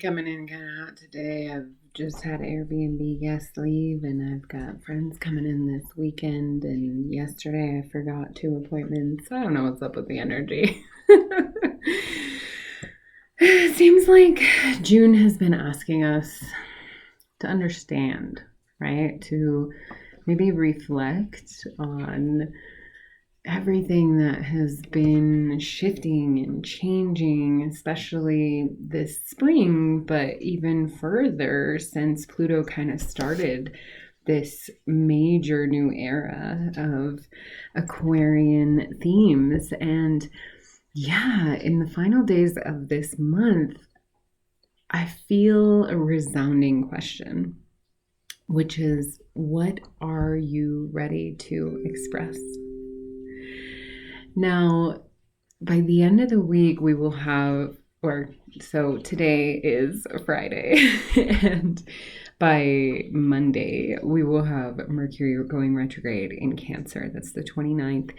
Coming in kind of hot today. I've just had Airbnb guests leave, and I've got friends coming in this weekend. And yesterday I forgot 2 appointments. I don't know what's up with the energy. It seems like June has been asking us to understand, right? To maybe reflect on everything that has been shifting and changing, especially this spring, but even further since Pluto kind of started this major new era of Aquarian themes. And yeah, in the final days of this month, I feel a resounding question, which is, what are you ready to express? Now, by the end of the week, we will have, so today is Friday, and by Monday, we will have Mercury going retrograde in Cancer. That's the 29th.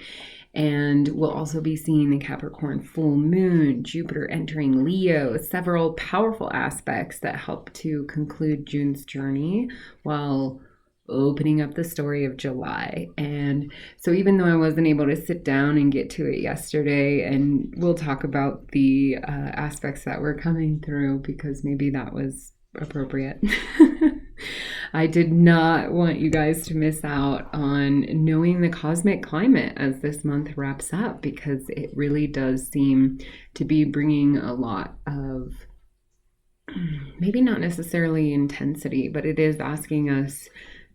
And we'll also be seeing the Capricorn Full Moon, Jupiter entering Leo, several powerful aspects that help to conclude June's journey while opening up the story of July. And so even though I wasn't able to sit down and get to it yesterday, and we'll talk about the aspects that were coming through because maybe that was appropriate. I did not want you guys to miss out on knowing the cosmic climate as this month wraps up, because it really does seem to be bringing a lot of, maybe not necessarily intensity, but it is asking us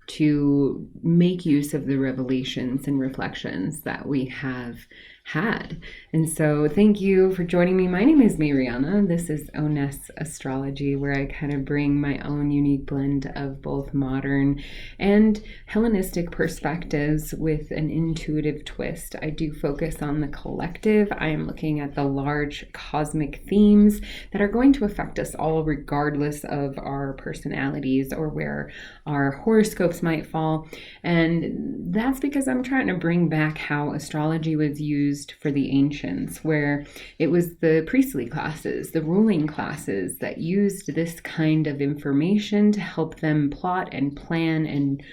to make use of the revelations and reflections that we have had. And so thank you for joining me. My name is Mariana. This is Oness Astrology, where I kind of bring my own unique blend of both modern and Hellenistic perspectives with an intuitive twist. I do focus on the collective. I am looking at the large cosmic themes that are going to affect us all regardless of our personalities or where our horoscopes might fall. And that's because I'm trying to bring back how astrology was used for the ancients, where it was the priestly classes, the ruling classes that used this kind of information to help them plot and plan and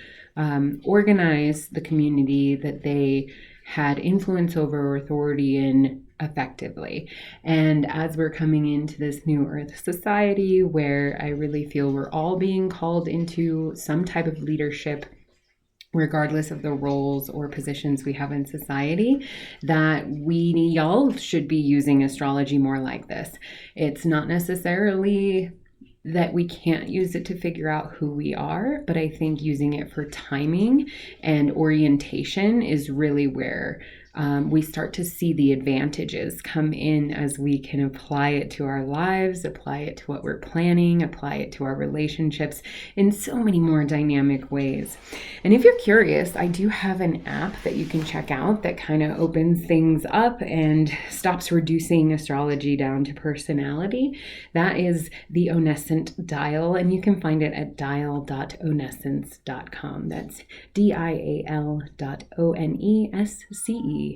organize the community that they had influence over or authority in effectively. And as we're coming into this new Earth society, where I really feel we're all being called into some type of leadership, regardless of the roles or positions we have in society, that y'all should be using astrology more like this. It's not necessarily that we can't use it to figure out who we are, but I think using it for timing and orientation is really where we start to see the advantages come in as we can apply it to our lives, apply it to what we're planning, apply it to our relationships in so many more dynamic ways. And if you're curious, I do have an app that you can check out that kind of opens things up and stops reducing astrology down to personality. That is the Onescent Dial, and you can find it at dial.onescence.com. That's dial.onescence.com.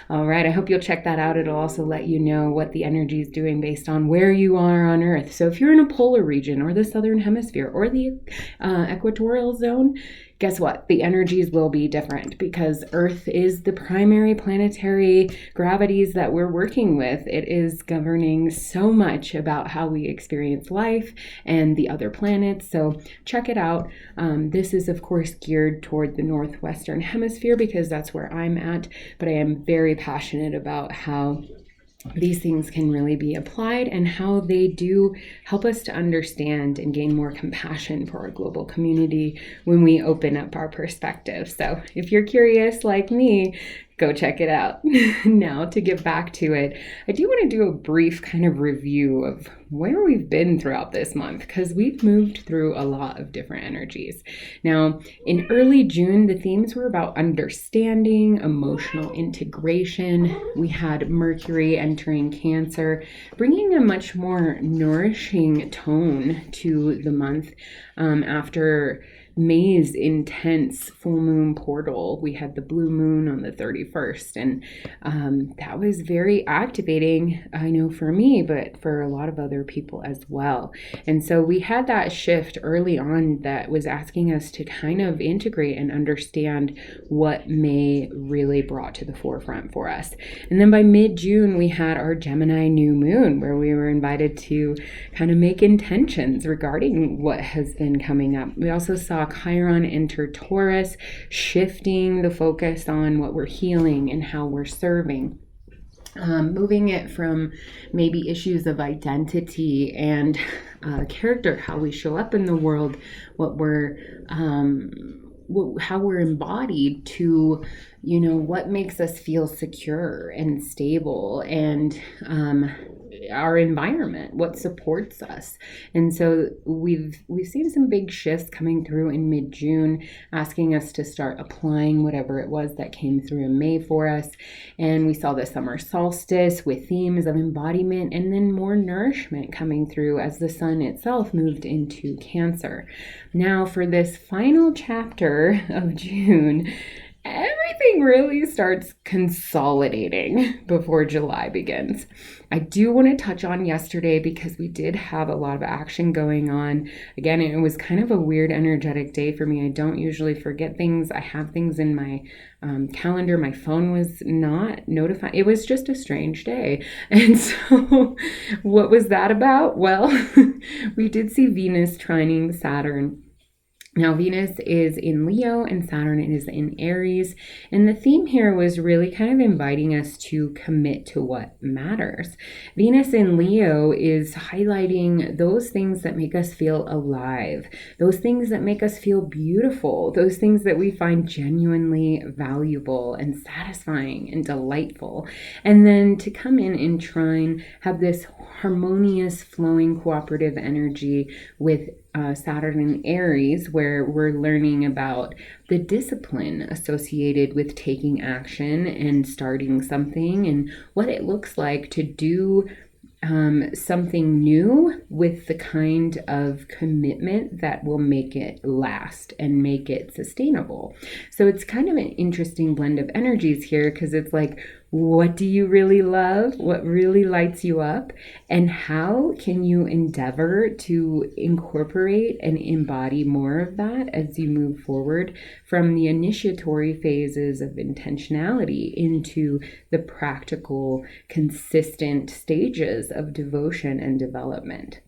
All right, I hope you'll check that out. It'll also let you know what the energy is doing based on where you are on Earth. So if you're in a polar region or the southern hemisphere or the equatorial zone, guess what? The energies will be different because Earth is the primary planetary gravities that we're working with. It is governing so much about how we experience life and the other planets. So check it out. This is, of course, geared toward the northwestern hemisphere because that's where I'm at. But I am very passionate about how these things can really be applied and how they do help us to understand and gain more compassion for our global community when we open up our perspective. So if you're curious like me, go check it out. Now, to get back to it, I do want to do a brief kind of review of where we've been throughout this month, because we've moved through a lot of different energies. Now, in early June, the themes were about understanding, emotional integration. We had Mercury entering Cancer, bringing a much more nourishing tone to the month after May's intense full moon portal. We had the blue moon on the 31st, and that was very activating, I know for me, but for a lot of other people as well. And so we had that shift early on that was asking us to kind of integrate and understand what May really brought to the forefront for us. And then by mid-June, we had our Gemini New Moon, where we were invited to kind of make intentions regarding what has been coming up. We also saw Chiron enter Taurus, shifting the focus on what we're healing and how we're serving. Moving it from maybe issues of identity and character, how we show up in the world, what we're how we're embodied, to what makes us feel secure and stable, and our environment, what supports us. And so we've seen some big shifts coming through in mid-June, asking us to start applying whatever it was that came through in May for us. And we saw the Summer Solstice with themes of embodiment, and then more nourishment coming through as the sun itself moved into Cancer. Now for this final chapter of June, everything really starts consolidating before July begins. I do want to touch on yesterday because we did have a lot of action going on. Again, it was kind of a weird energetic day for me. I don't usually forget things. I have things in my calendar. My phone was not notified. It was just a strange day. And so what was that about? Well, we did see Venus trining Saturn. Now, Venus is in Leo and Saturn is in Aries. And the theme here was really kind of inviting us to commit to what matters. Venus in Leo is highlighting those things that make us feel alive, those things that make us feel beautiful, those things that we find genuinely valuable and satisfying and delightful. And then to come in trine, have this harmonious, flowing, cooperative energy with Saturn in Aries, where we're learning about the discipline associated with taking action and starting something, and what it looks like to do something new with the kind of commitment that will make it last and make it sustainable. So it's kind of an interesting blend of energies here, because it's like, what do you really love? What really lights you up? And how can you endeavor to incorporate and embody more of that as you move forward from the initiatory phases of intentionality into the practical, consistent stages of devotion and development?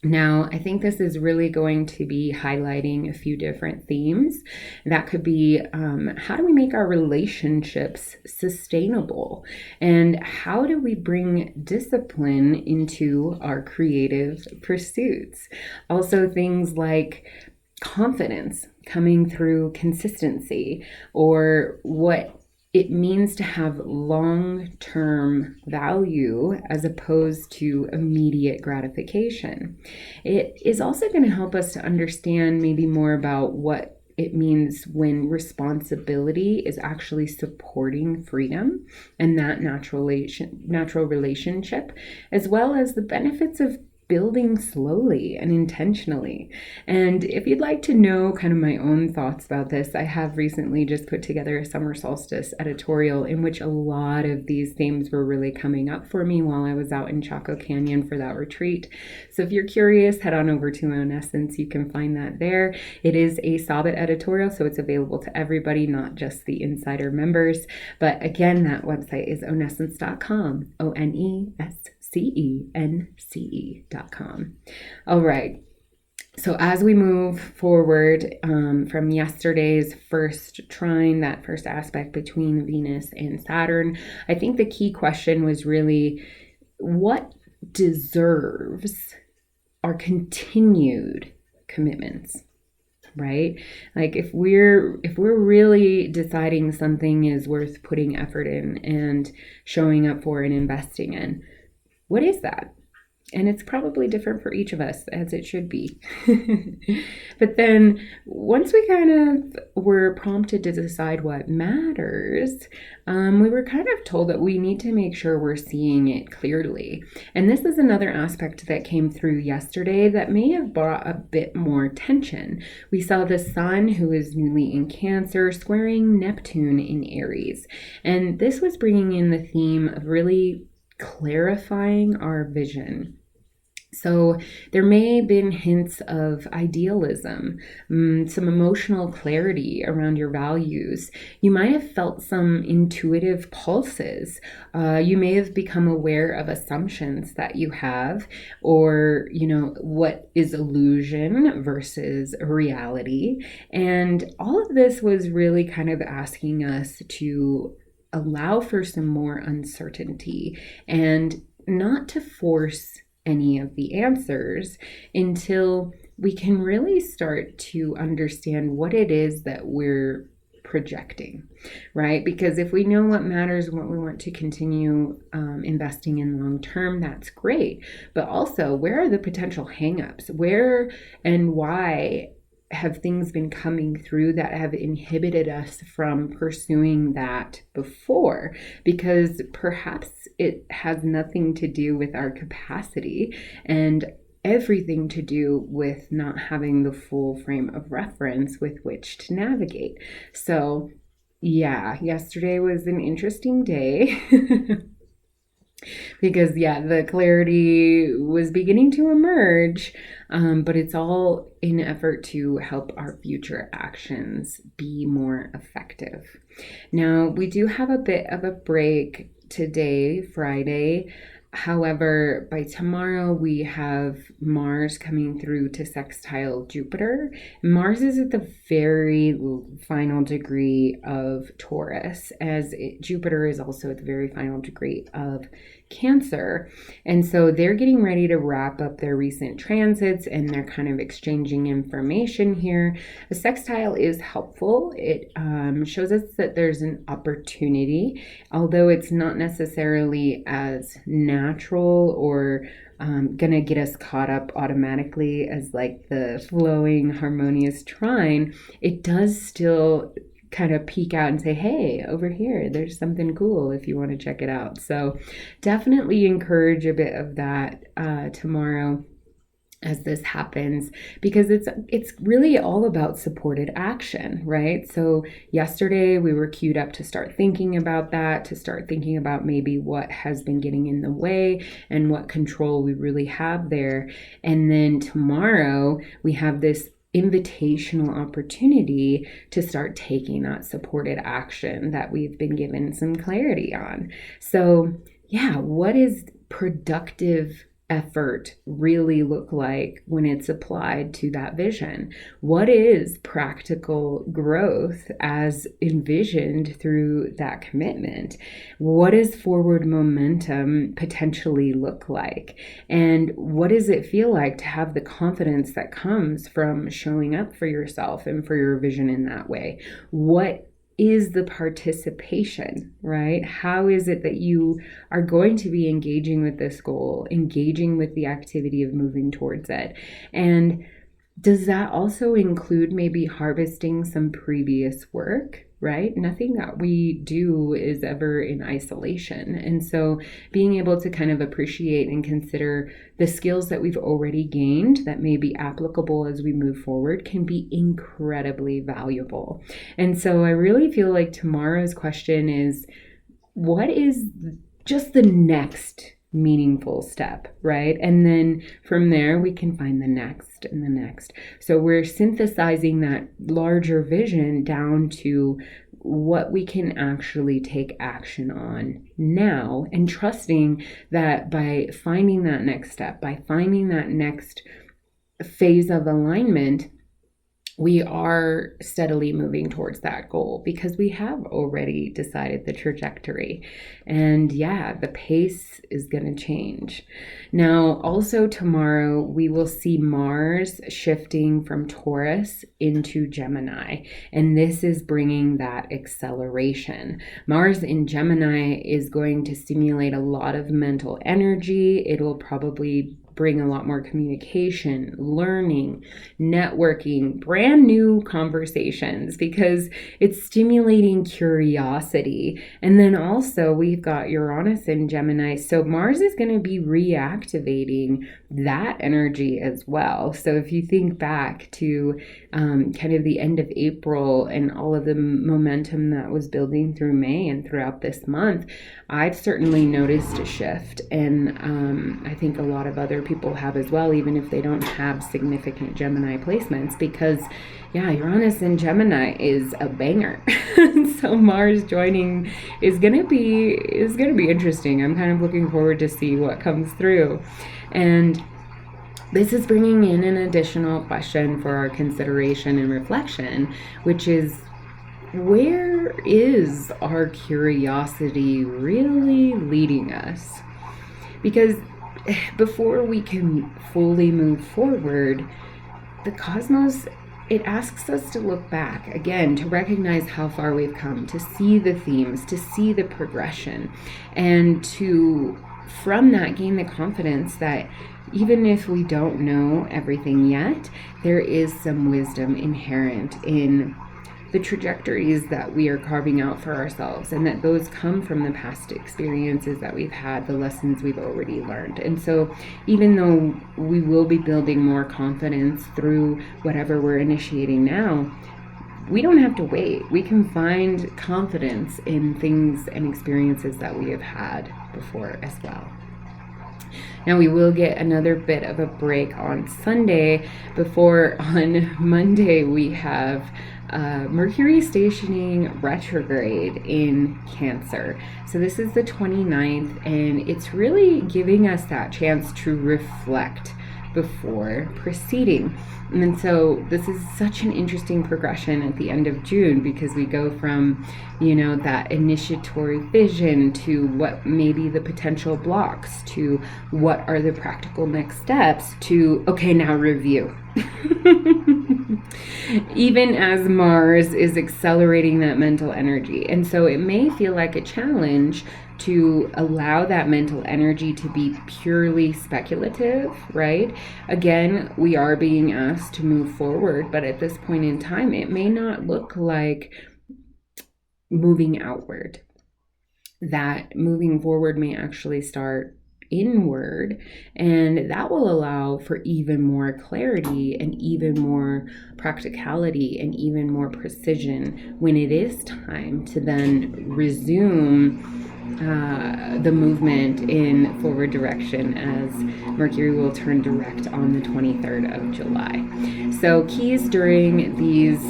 Now, I think this is really going to be highlighting a few different themes. That could be how do we make our relationships sustainable? And how do we bring discipline into our creative pursuits? Also, things like confidence coming through consistency, or what it means to have long-term value as opposed to immediate gratification. It is also going to help us to understand maybe more about what it means when responsibility is actually supporting freedom and that natural relationship, as well as the benefits of building slowly and intentionally. And if you'd like to know kind of my own thoughts about this, I have recently just put together a Summer Solstice editorial in which a lot of these themes were really coming up for me while I was out in Chaco Canyon for that retreat. So if you're curious, head on over to Onessence. You can find that there. It is a Sabbath editorial, so it's available to everybody, not just the insider members. But again, that website is onessence.com, ONESCENCE.com. All right. So as we move forward from yesterday's first trine, that first aspect between Venus and Saturn, I think the key question was really, what deserves our continued commitments? Right? Like if we're really deciding something is worth putting effort in and showing up for and investing in, what is that? And it's probably different for each of us, as it should be. But then once we kind of were prompted to decide what matters, we were kind of told that we need to make sure we're seeing it clearly. And this is another aspect that came through yesterday that may have brought a bit more tension. We saw the sun, who is newly in Cancer, squaring Neptune in Aries. And this was bringing in the theme of really clarifying our vision. So there may have been hints of idealism, some emotional clarity around your values. You might have felt some intuitive pulses. You may have become aware of assumptions that you have, or, what is illusion versus reality. And all of this was really kind of asking us to allow for some more uncertainty and not to force any of the answers until we can really start to understand what it is that we're projecting, right? Because if we know what matters and what we want to continue investing in long term, that's great. But also, where are the potential hangups? Where and why have things been coming through that have inhibited us from pursuing that before? Because perhaps it has nothing to do with our capacity and everything to do with not having the full frame of reference with which to navigate. So yeah, yesterday was an interesting day. Because the clarity was beginning to emerge, but it's all in effort to help our future actions be more effective. Now, we do have a bit of a break today, Friday. However, by tomorrow, we have Mars coming through to sextile Jupiter. Mars is at the very final degree of Taurus, as Jupiter is also at the very final degree of Cancer. And so they're getting ready to wrap up their recent transits, and they're kind of exchanging information here. A sextile is helpful. It shows us that there's an opportunity, although it's not necessarily as natural or gonna get us caught up automatically as like the flowing harmonious trine. It does still kind of peek out and say, hey, over here, there's something cool if you want to check it out. So definitely encourage a bit of that tomorrow as this happens, because it's really all about supported action, right? So yesterday we were queued up to start thinking about that, to start thinking about maybe what has been getting in the way and what control we really have there. And then tomorrow we have this invitational opportunity to start taking that supported action that we've been given some clarity on. So what is productive effort really look like when it's applied to that vision? What is practical growth as envisioned through that commitment? What does forward momentum potentially look like? And what does it feel like to have the confidence that comes from showing up for yourself and for your vision in that way? What is the participation, right? How is it that you are going to be engaging with this goal, engaging with the activity of moving towards it? And does that also include maybe harvesting some previous work, right? Nothing that we do is ever in isolation. And so being able to kind of appreciate and consider the skills that we've already gained that may be applicable as we move forward can be incredibly valuable. And so I really feel like tomorrow's question is, what is just the next meaningful step, right? And then from there we can find the next and the next. So we're synthesizing that larger vision down to what we can actually take action on now, and trusting that by finding that next step, by finding that next phase of alignment, we are steadily moving towards that goal because we have already decided the trajectory. And yeah, the pace is going to change. Now, also tomorrow, we will see Mars shifting from Taurus into Gemini. And this is bringing that acceleration. Mars in Gemini is going to stimulate a lot of mental energy. It'll probably bring a lot more communication, learning, networking, brand new conversations, because it's stimulating curiosity. And then also we've got Uranus in Gemini. So Mars is going to be reactivating that energy as well. So if you think back to kind of the end of April and all of the momentum that was building through May and throughout this month, I've certainly noticed a shift. And I think a lot of other people have as well, even if they don't have significant Gemini placements, because yeah, Uranus in Gemini is a banger. So Mars joining is gonna be interesting. I'm kind of looking forward to see what comes through. And this is bringing in an additional question for our consideration and reflection, which is, where is our curiosity really leading us? Because before we can fully move forward, the cosmos, it asks us to look back again, to recognize how far we've come, to see the themes, to see the progression, and to, from that, gain the confidence that even if we don't know everything yet, there is some wisdom inherent in the trajectories that we are carving out for ourselves, and that those come from the past experiences that we've had, the lessons we've already learned. And so even though we will be building more confidence through whatever we're initiating now, we don't have to wait. We can find confidence in things and experiences that we have had before as well. Now we will get another bit of a break on Sunday before on Monday we have Mercury stationing retrograde in Cancer. So this is the 29th, and it's really giving us that chance to reflect before proceeding. And so this is such an interesting progression at the end of June, because we go from, that initiatory vision to what may be the potential blocks, to what are the practical next steps, to, okay, now review. Even as Mars is accelerating that mental energy. And so it may feel like a challenge to allow that mental energy to be purely speculative, right? Again, we are being asked to move forward, but at this point in time, it may not look like moving outward. That moving forward may actually start inward, and that will allow for even more clarity and even more practicality and even more precision when it is time to then resume the movement in forward direction, as Mercury will turn direct on the 23rd of July. So keys during these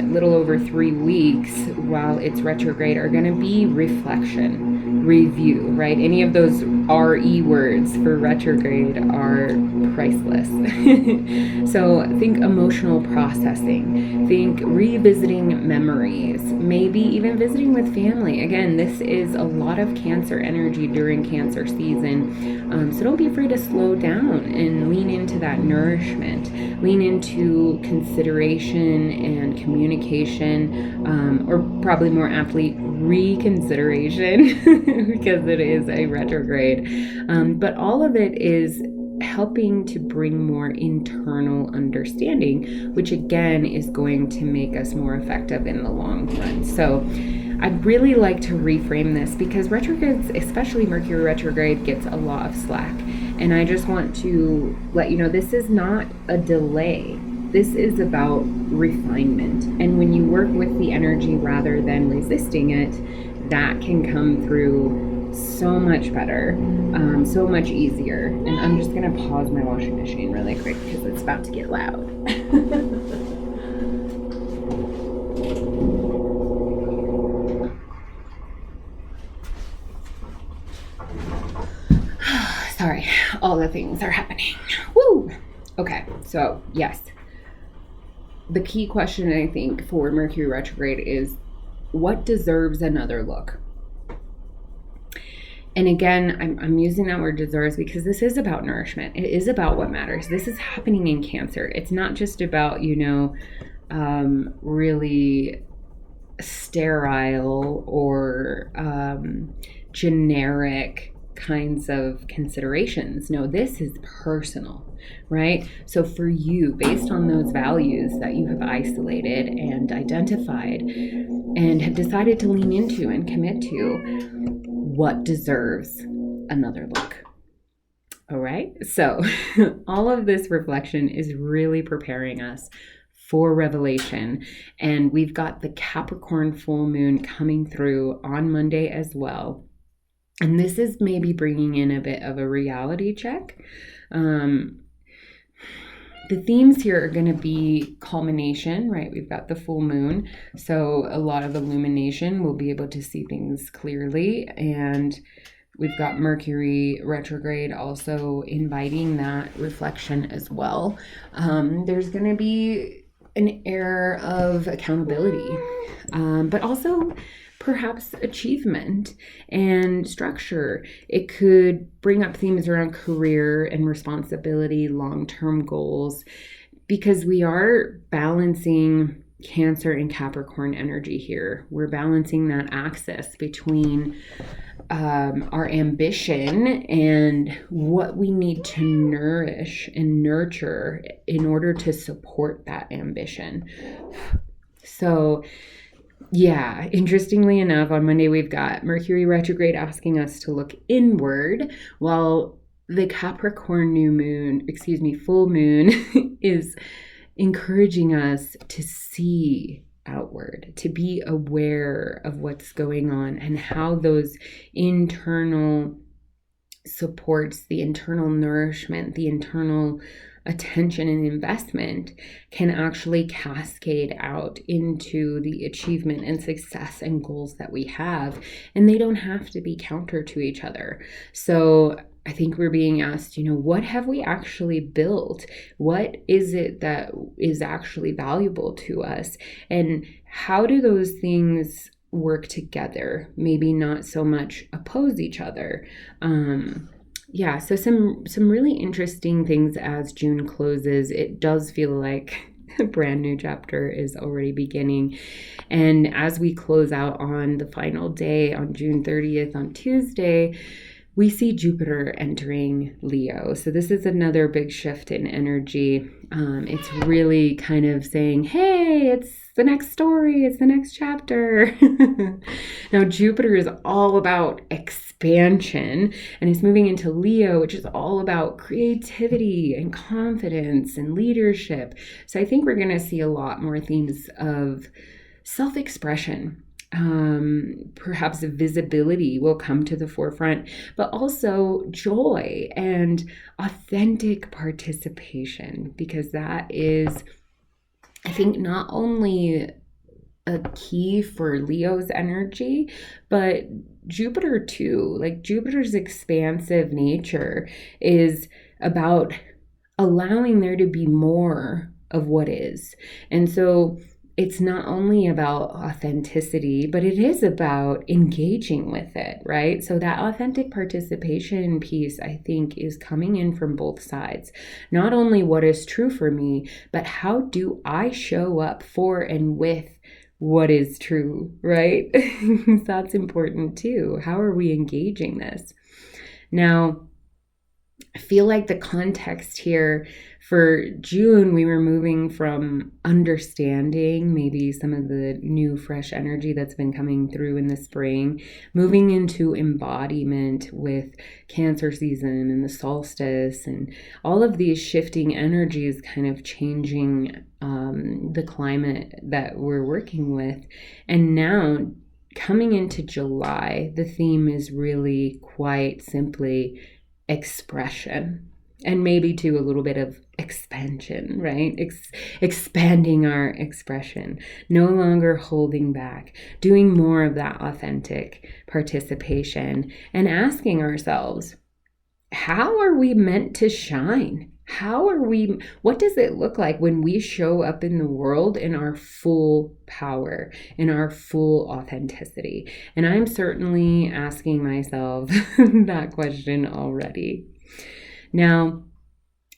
little over 3 weeks while it's retrograde are going to be reflection, review, right? Any of those RE words for retrograde are priceless. So think emotional processing, think revisiting memories, maybe even visiting with family. Again, this is a lot of Cancer energy during Cancer season. So don't be afraid to slow down and lean into that nourishment, lean into consideration and communication, or probably more aptly reconsideration, because it is a retrograde. But all of it is helping to bring more internal understanding, which again is going to make us more effective in the long run. So I'd really like to reframe this, because retrogrades, especially Mercury retrograde, gets a lot of slack. And I just want to let you know, this is not a delay. This is about refinement. And when you work with the energy rather than resisting it, that can come through so much better, so much easier. And I'm just gonna pause my washing machine really quick because it's about to get loud. Sorry, all the things are happening. Woo! Okay, so yes. the key question, I think, for Mercury retrograde is, what deserves another look? And again, I'm using that word deserves because this is about nourishment. It is about what matters. This is happening in Cancer. It's not just about, really sterile or generic kinds of considerations. No, this is personal, right? So for you, based on those values that you have isolated and identified and have decided to lean into and commit to, what deserves another look? All right. So all of this reflection is really preparing us for revelation. And we've got the Capricorn Full Moon coming through on Monday as well. And this is maybe bringing in a bit of a reality check. The themes here are going to be culmination, right? We've got the full moon. So a lot of illumination. We'll be able to see things clearly. And we've got Mercury retrograde also inviting that reflection as well. There's going to be an air of accountability, but also perhaps achievement and structure. It could bring up themes around career and responsibility, long-term goals, because we are balancing Cancer and Capricorn energy here. We're balancing that axis between our ambition and what we need to nourish and nurture in order to support that ambition. So yeah, interestingly enough, on Monday we've got Mercury retrograde asking us to look inward, while the Capricorn full moon is encouraging us to see outward, to be aware of what's going on and how those internal supports, the internal nourishment, the internal attention and investment can actually cascade out into the achievement and success and goals that we have. And they don't have to be counter to each other. So I think we're being asked, what have we actually built? What is it that is actually valuable to us? And how do those things work together? Maybe not so much oppose each other. So some really interesting things as June closes. It does feel like a brand new chapter is already beginning. And as we close out on the final day on June 30th on Tuesday, we see Jupiter entering Leo. So this is another big shift in energy. It's really kind of saying, hey, it's the next story. It's the next chapter. Now, Jupiter is all about expansion and it's moving into Leo, which is all about creativity and confidence and leadership. So I think we're going to see a lot more themes of self-expression. Perhaps visibility will come to the forefront, but also joy and authentic participation, because that is, I think, not only a key for Leo's energy, but Jupiter too. Like Jupiter's expansive nature is about allowing there to be more of what is. And so it's not only about authenticity, but it is about engaging with it, right? So that authentic participation piece, I think, is coming in from both sides. Not only what is true for me, but how do I show up for and with what is true, right? That's important too. How are we engaging this? Now, I feel like the context here for June, we were moving from understanding maybe some of the new fresh energy that's been coming through in the spring, moving into embodiment with Cancer season and the solstice and all of these shifting energies kind of changing the climate that we're working with. And now coming into July, the theme is really quite simply expression, and maybe too a little bit of expansion, right? Expanding our expression, no longer holding back, doing more of that authentic participation, and asking ourselves, how are we meant to shine? what does it look like when we show up in the world in our full power, in our full authenticity? And I'm certainly asking myself that question already. Now,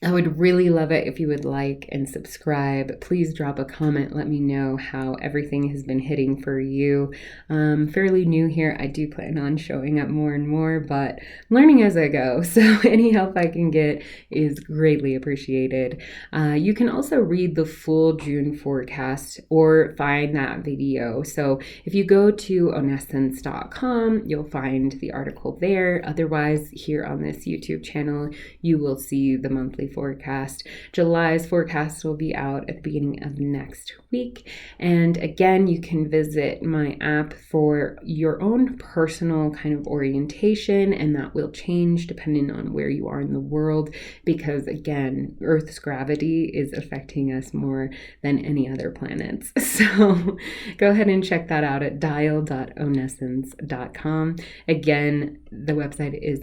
I would really love it if you would like and subscribe. Please drop a comment. Let me know how everything has been hitting for you. Fairly new here. I do plan on showing up more and more, but I'm learning as I go. So any help I can get is greatly appreciated. You can also read the full June forecast or find that video. So if you go to onessence.com, you'll find the article there. Otherwise, here on this YouTube channel, you will see the monthly forecast. July's forecast will be out at the beginning of next week. And again, you can visit my app for your own personal kind of orientation, and that will change depending on where you are in the world, because again, Earth's gravity is affecting us more than any other planets. So go ahead and check that out at dial.onessence.com. Again, the website is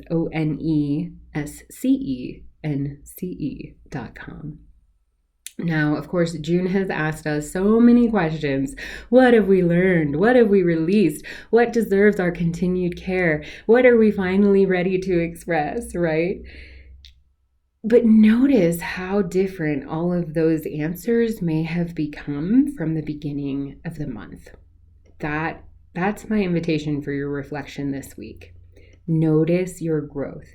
onessence.com. Now, of course, June has asked us so many questions. What have we learned? What have we released? What deserves our continued care? What are we finally ready to express, right? But notice how different all of those answers may have become from the beginning of the month. That's my invitation for your reflection this week. Notice your growth.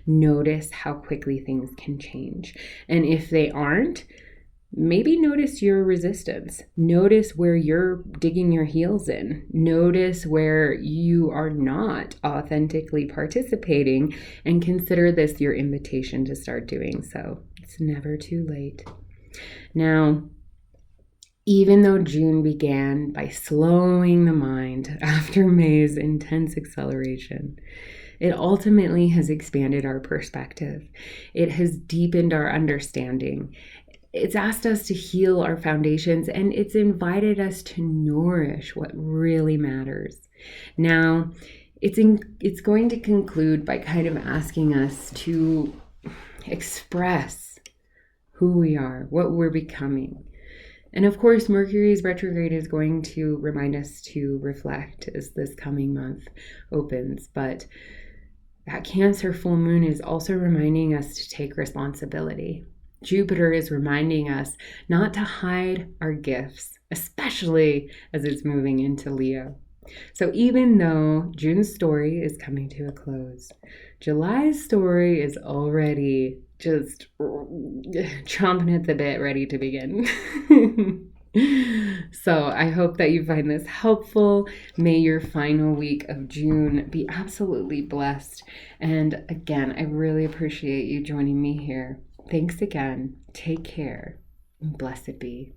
Notice how quickly things can change. And if they aren't, maybe notice your resistance. Notice where you're digging your heels in. Notice where you are not authentically participating, and consider this your invitation to start doing so. It's never too late. Now, even though June began by slowing the mind after May's intense acceleration, it ultimately has expanded our perspective. It has deepened our understanding. It's asked us to heal our foundations, and it's invited us to nourish what really matters. Now, it's going to conclude by kind of asking us to express who we are, what we're becoming. And of course, Mercury's retrograde is going to remind us to reflect as this coming month opens. But that Cancer full moon is also reminding us to take responsibility. Jupiter is reminding us not to hide our gifts, especially as it's moving into Leo. So even though June's story is coming to a close, July's story is already just chomping at the bit, ready to begin. So I hope that you find this helpful. May your final week of June be absolutely blessed. And again, I really appreciate you joining me here. Thanks again. Take care. Blessed be.